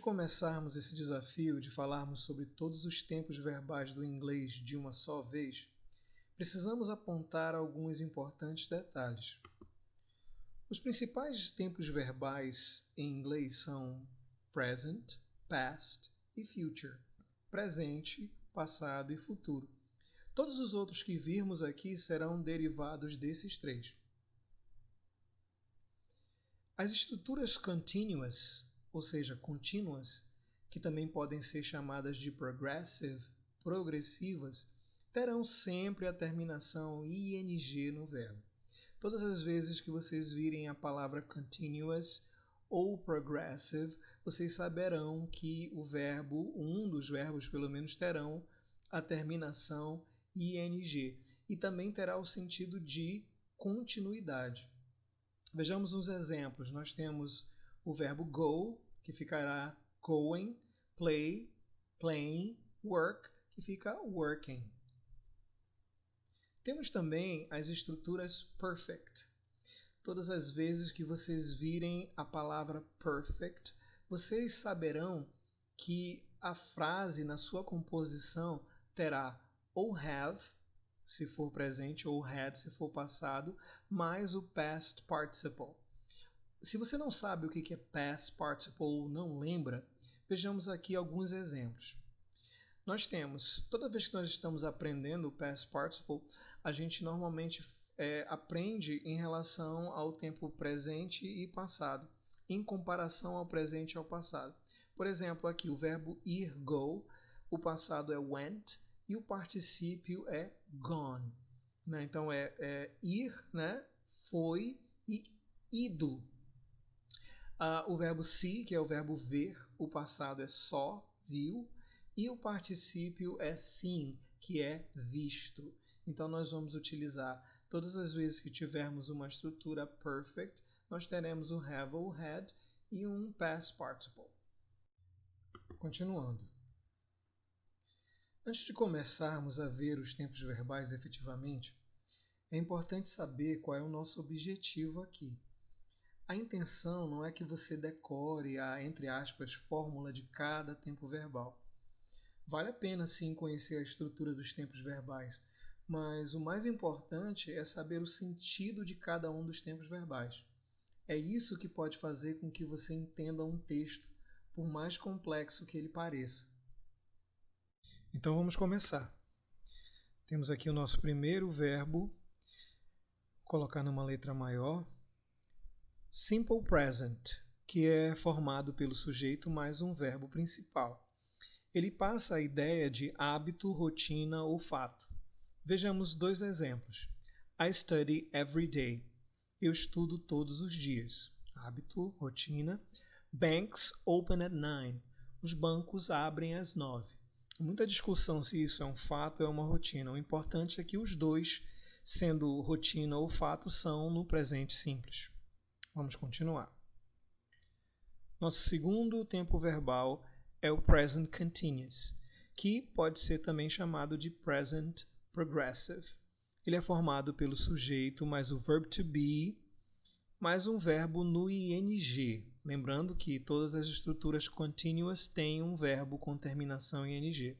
começarmos esse desafio de falarmos sobre todos os tempos verbais do inglês de uma só vez, precisamos apontar alguns importantes detalhes. Os principais tempos verbais em inglês são present, past e future, presente, passado e futuro. Todos os outros que virmos aqui serão derivados desses três. As estruturas continuous, ou seja, contínuas, que também podem ser chamadas de progressive, progressivas, terão sempre a terminação ing no verbo. Todas as vezes que vocês virem a palavra continuous ou progressive, vocês saberão que o verbo, um dos verbos pelo menos, terão a terminação ing e também terá o sentido de continuidade. Vejamos uns exemplos. Nós temos o verbo go, que ficará going, play, playing, work, que fica working. Temos também as estruturas perfect. Todas as vezes que vocês virem a palavra perfect, vocês saberão que a frase na sua composição terá ou have, se for presente, ou had, se for passado, mais o past participle. Se você não sabe o que é past participle ou não lembra, vejamos aqui alguns exemplos. Nós temos, toda vez que nós estamos aprendendo o past participle, a gente normalmente aprende em relação ao tempo presente e passado, em comparação ao presente e ao passado. Por exemplo, aqui o verbo ir, go, o passado é went e o particípio é gone. Né? Então ir, né? Foi e ido. O verbo see, que é o verbo ver, o passado é saw, viu, e o particípio é seen, que é visto. Então nós vamos utilizar todas as vezes que tivermos uma estrutura perfect, nós teremos o have ou had e um past participle. Continuando. Antes de começarmos a ver os tempos verbais efetivamente, é importante saber qual é o nosso objetivo aqui. A intenção não é que você decore a, entre aspas, fórmula de cada tempo verbal. Vale a pena sim conhecer a estrutura dos tempos verbais, mas o mais importante é saber o sentido de cada um dos tempos verbais. É isso que pode fazer com que você entenda um texto, por mais complexo que ele pareça. Então vamos começar. Temos aqui o nosso primeiro verbo, vou colocar numa letra maior, simple present, que é formado pelo sujeito mais um verbo principal. Ele passa a ideia de hábito, rotina ou fato. Vejamos dois exemplos. I study every day. Eu estudo todos os dias. Hábito, rotina. Banks open at 9. Os bancos abrem às 9. Muita discussão se isso é um fato ou é uma rotina. O importante é que os dois, sendo rotina ou fato, são no presente simples. Vamos continuar. Nosso segundo tempo verbal é o present continuous, que pode ser também chamado de present progressive. Ele é formado pelo sujeito mais o verb to be, mais um verbo no ing. Lembrando que todas as estruturas continuous têm um verbo com terminação em ing.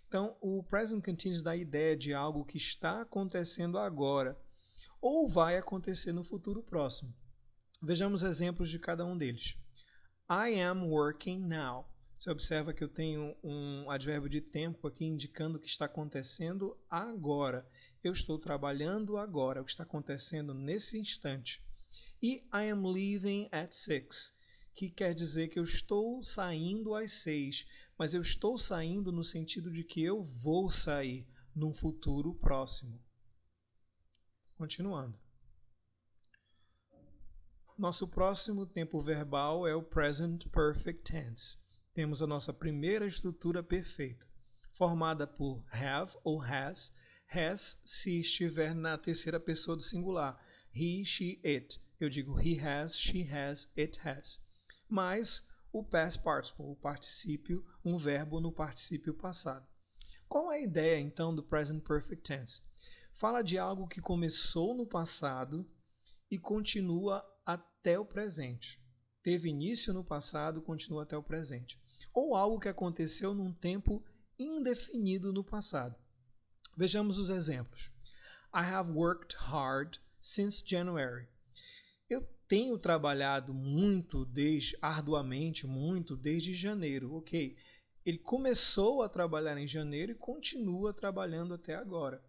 Então, o present continuous dá a ideia de algo que está acontecendo agora ou vai acontecer no futuro próximo. Vejamos exemplos de cada um deles. I am working now. Você observa que eu tenho um advérbio de tempo aqui indicando o que está acontecendo agora. Eu estou trabalhando agora, o que está acontecendo nesse instante. E I am leaving at 6, que quer dizer que eu estou saindo às 6, mas eu estou saindo no sentido de que eu vou sair num futuro próximo. Continuando. Nosso próximo tempo verbal é o present perfect tense. Temos a nossa primeira estrutura perfeita, formada por have ou has. Has se estiver na terceira pessoa do singular. He, she, it. Eu digo he has, she has, it has. Mais o past participle, o particípio, um verbo no particípio passado. Qual é a ideia, então, do present perfect tense? Fala de algo que começou no passado e continua até o presente. teve início no passado, continua até o presente. Ou algo que aconteceu num tempo indefinido no passado. Vejamos os exemplos. I have worked hard since January. Eu tenho trabalhado arduamente, desde janeiro. Ok, ele começou a trabalhar em janeiro e continua trabalhando até agora.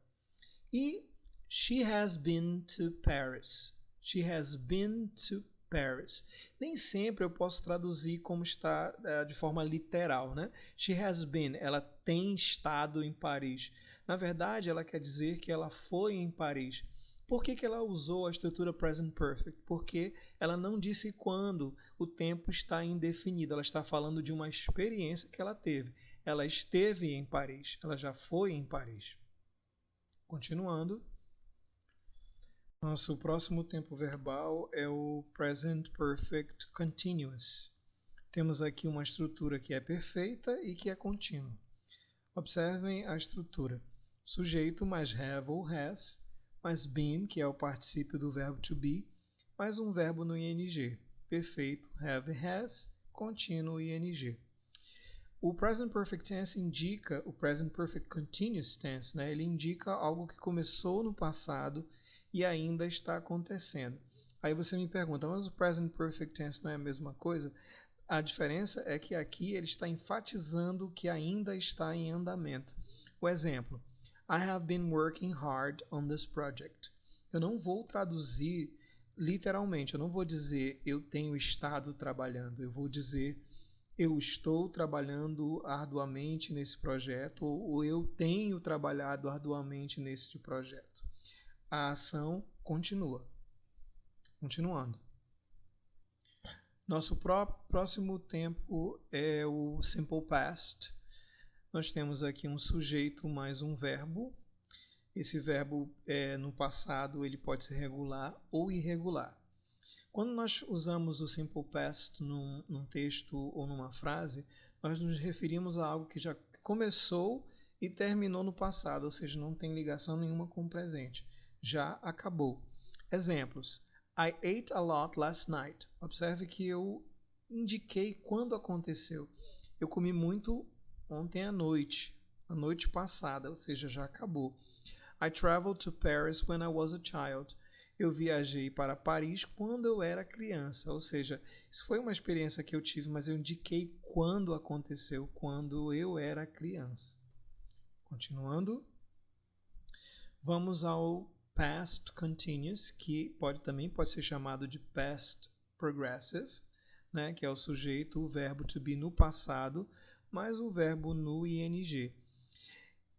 E she has been to Paris. She has been to Paris. Nem sempre eu posso traduzir como está de forma literal, né? She has been, ela tem estado em Paris. Na verdade, ela quer dizer que ela foi em Paris. Por que ela usou a estrutura present perfect? Porque ela não disse quando, o tempo está indefinido. Ela está falando de uma experiência que ela teve. Ela esteve em Paris, ela já foi em Paris. Continuando. Nosso próximo tempo verbal é o Present Perfect Continuous. Temos aqui uma estrutura que é perfeita e que é contínua. Observem a estrutura. Sujeito mais have ou has, mais been, que é o particípio do verbo to be, mais um verbo no ing. Perfeito, have e has, contínuo ing. O Present Perfect Tense indica, o Present Perfect Continuous Tense, né? Ele indica algo que começou no passado e ainda está acontecendo. Aí você me pergunta, mas o Present Perfect Tense não é a mesma coisa? A diferença é que aqui ele está enfatizando que ainda está em andamento. O exemplo, I have been working hard on this project. Eu não vou traduzir literalmente, eu não vou dizer eu tenho estado trabalhando, eu vou dizer eu estou trabalhando arduamente nesse projeto ou eu tenho trabalhado arduamente neste projeto. A ação continua. Continuando. Nosso próximo tempo é o Simple Past. Nós temos aqui um sujeito mais um verbo. Esse verbo, no passado, ele pode ser regular ou irregular. Quando nós usamos o Simple Past num texto ou numa frase, nós nos referimos a algo que já começou e terminou no passado, ou seja, não tem ligação nenhuma com o presente. Já acabou. Exemplos. I ate a lot last night. Observe que eu indiquei quando aconteceu. Eu comi muito ontem à noite, a noite passada, ou seja, já acabou. I traveled to Paris when I was a child. Eu viajei para Paris quando eu era criança, ou seja, isso foi uma experiência que eu tive, mas eu indiquei quando aconteceu, quando eu era criança. Continuando, vamos ao Past Continuous, que também pode ser chamado de Past Progressive, né, que é o sujeito, o verbo to be no passado, mais o verbo no ing.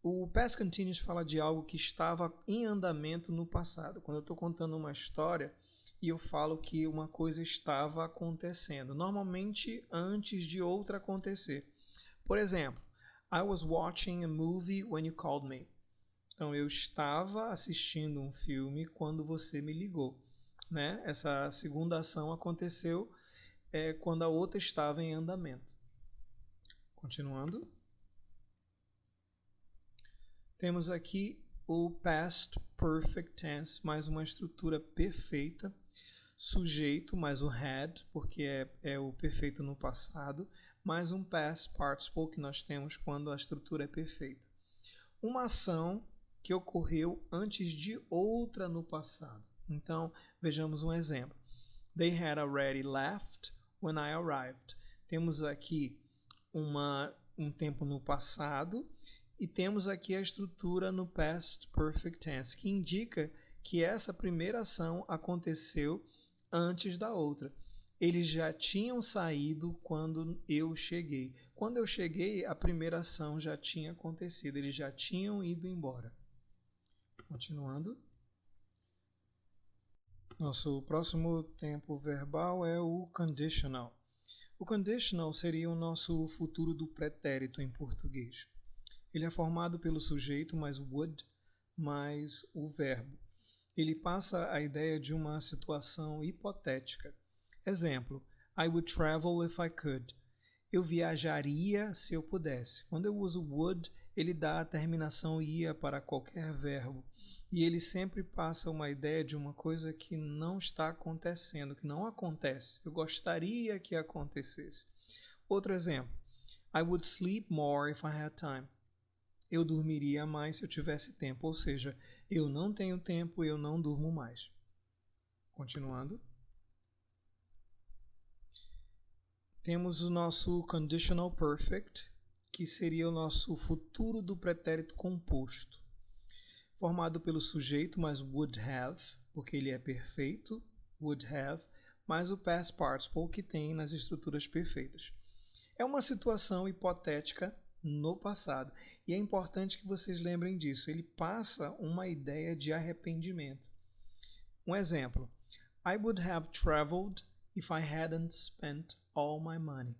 O Past Continuous fala de algo que estava em andamento no passado. Quando eu estou contando uma história e eu falo que uma coisa estava acontecendo, normalmente antes de outra acontecer. Por exemplo, I was watching a movie when you called me. Então, eu estava assistindo um filme quando você me ligou. Né? Essa segunda ação aconteceu quando a outra estava em andamento. Continuando. Temos aqui o Past Perfect Tense, mais uma estrutura perfeita. Sujeito, mais o had, porque é o perfeito no passado, mais um Past Participle que nós temos quando a estrutura é perfeita. Uma ação que ocorreu antes de outra no passado. Então, vejamos um exemplo. They had already left when I arrived. Temos aqui um tempo no passado e temos aqui a estrutura no Past Perfect Tense, que indica que essa primeira ação aconteceu antes da outra. Eles já tinham saído quando eu cheguei. Quando eu cheguei, a primeira ação já tinha acontecido. Eles já tinham ido embora. Continuando. Nosso próximo tempo verbal é o conditional. O conditional seria o nosso futuro do pretérito em português. Ele é formado pelo sujeito mais would mais o verbo. Ele passa a ideia de uma situação hipotética. Exemplo, I would travel if I could. Eu viajaria se eu pudesse. Quando eu uso would, ele dá a terminação ia para qualquer verbo. E ele sempre passa uma ideia de uma coisa que não está acontecendo, que não acontece. Eu gostaria que acontecesse. Outro exemplo. I would sleep more if I had time. Eu dormiria mais se eu tivesse tempo. Ou seja, eu não tenho tempo e eu não durmo mais. Continuando. Temos o nosso conditional perfect, que seria o nosso futuro do pretérito composto, formado pelo sujeito mais would have, porque ele é perfeito, would have, mais o past participle que tem nas estruturas perfeitas. É uma situação hipotética no passado, e é importante que vocês lembrem disso. Ele passa uma ideia de arrependimento. Um exemplo: I would have traveled if I hadn't spent all my money.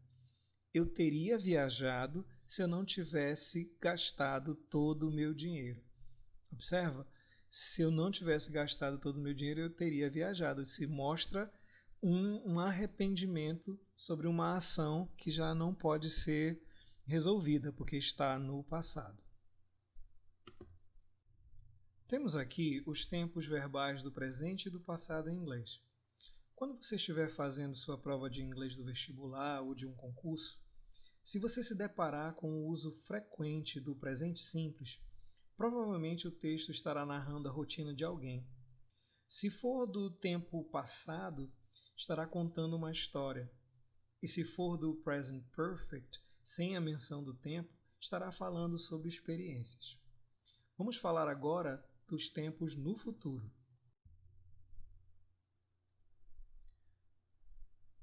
Eu teria viajado se eu não tivesse gastado todo o meu dinheiro. Observa? Se eu não tivesse gastado todo o meu dinheiro, eu teria viajado. Isso mostra um arrependimento sobre uma ação que já não pode ser resolvida, porque está no passado. Temos aqui os tempos verbais do presente e do passado em inglês. Quando você estiver fazendo sua prova de inglês do vestibular ou de um concurso, se você se deparar com o uso frequente do presente simples, provavelmente o texto estará narrando a rotina de alguém. Se for do tempo passado, estará contando uma história. E se for do present perfect, sem a menção do tempo, estará falando sobre experiências. Vamos falar agora dos tempos no futuro.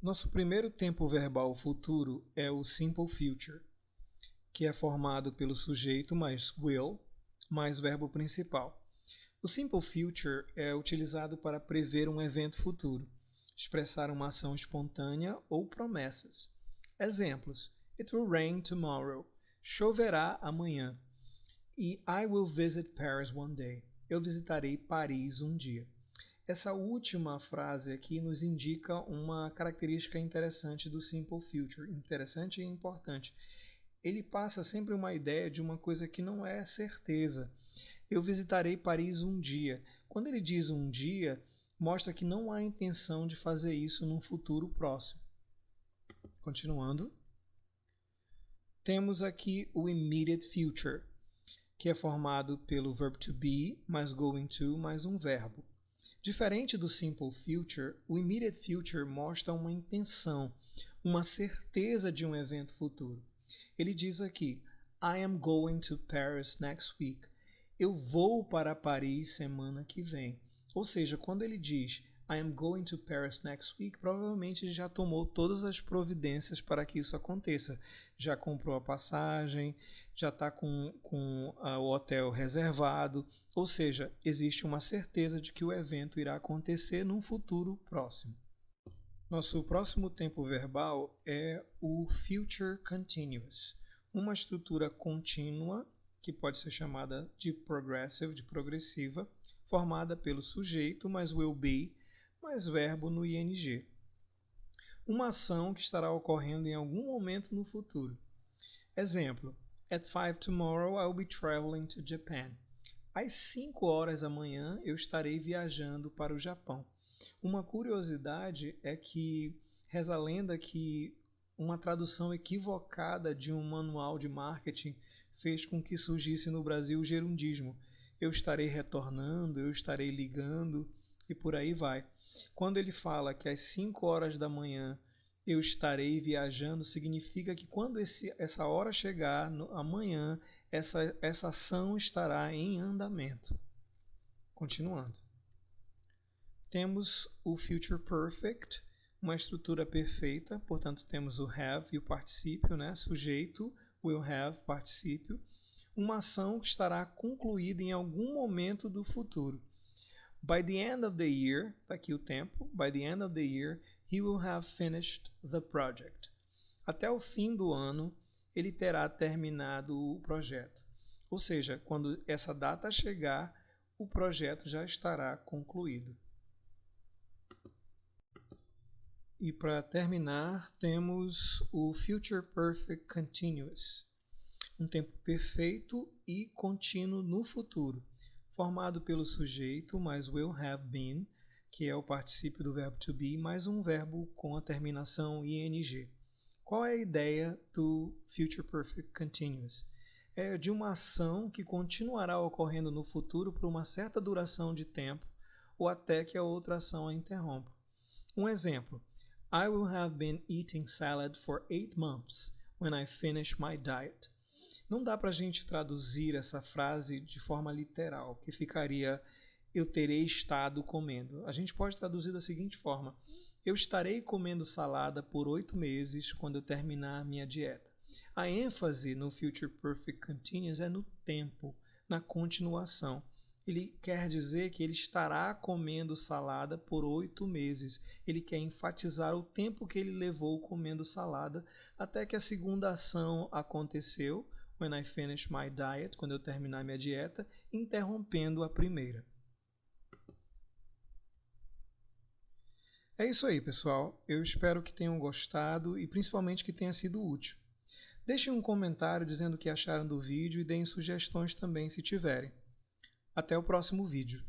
Nosso primeiro tempo verbal futuro é o simple future, que é formado pelo sujeito mais will, mais verbo principal. O simple future é utilizado para prever um evento futuro, expressar uma ação espontânea ou promessas. Exemplos: It will rain tomorrow. Choverá amanhã. E I will visit Paris one day. Eu visitarei Paris um dia. Essa última frase aqui nos indica uma característica interessante do simple future, interessante e importante. Ele passa sempre uma ideia de uma coisa que não é certeza. Eu visitarei Paris um dia. Quando ele diz um dia, mostra que não há intenção de fazer isso num futuro próximo. Continuando. Temos aqui o immediate future, que é formado pelo verbo to be, mais going to, mais um verbo. Diferente do simple future, o immediate future mostra uma intenção, uma certeza de um evento futuro. Ele diz aqui, I am going to Paris next week. Eu vou para Paris semana que vem. Ou seja, quando ele diz I am going to Paris next week, provavelmente ele já tomou todas as providências para que isso aconteça. Já comprou a passagem, já está com o hotel reservado. Ou seja, existe uma certeza de que o evento irá acontecer num futuro próximo. Nosso próximo tempo verbal é o future continuous, uma estrutura contínua que pode ser chamada de progressive, de progressiva, formada pelo sujeito mais will be, mais verbo no ing. Uma ação que estará ocorrendo em algum momento no futuro. Exemplo: At 5 tomorrow I will be traveling to Japan. Às 5 horas da manhã eu estarei viajando para o Japão. Uma curiosidade é que reza a lenda que uma tradução equivocada de um manual de marketing fez com que surgisse no Brasil o gerundismo. Eu estarei retornando, eu estarei ligando e por aí vai. Quando ele fala que às 5 horas da manhã eu estarei viajando, significa que quando essa hora chegar, amanhã, essa ação estará em andamento. Continuando. Temos o future perfect, uma estrutura perfeita, portanto temos o have e o particípio, né? Sujeito, will have, particípio. Uma ação que estará concluída em algum momento do futuro. By the end of the year, está aqui o tempo, by the end of the year, he will have finished the project. Até o fim do ano, ele terá terminado o projeto. Ou seja, quando essa data chegar, o projeto já estará concluído. E para terminar, temos o Future Perfect Continuous, um tempo perfeito e contínuo no futuro, formado pelo sujeito mais will have been, que é o particípio do verbo to be, mais um verbo com a terminação ing. Qual é a ideia do Future Perfect Continuous? É de uma ação que continuará ocorrendo no futuro por uma certa duração de tempo ou até que a outra ação a interrompa. Um exemplo: I will have been eating salad for 8 months when I finish my diet. Não dá para a gente traduzir essa frase de forma literal, que ficaria eu terei estado comendo. A gente pode traduzir da seguinte forma: eu estarei comendo salada por 8 meses quando eu terminar a minha dieta. A ênfase no Future Perfect Continuous é no tempo, na continuação. Ele quer dizer que ele estará comendo salada por 8 meses. Ele quer enfatizar o tempo que ele levou comendo salada até que a segunda ação aconteceu, when I finish my diet, quando eu terminar minha dieta, interrompendo a primeira. É isso aí, pessoal. Eu espero que tenham gostado e principalmente que tenha sido útil. Deixem um comentário dizendo o que acharam do vídeo e deem sugestões também se tiverem. Até o próximo vídeo.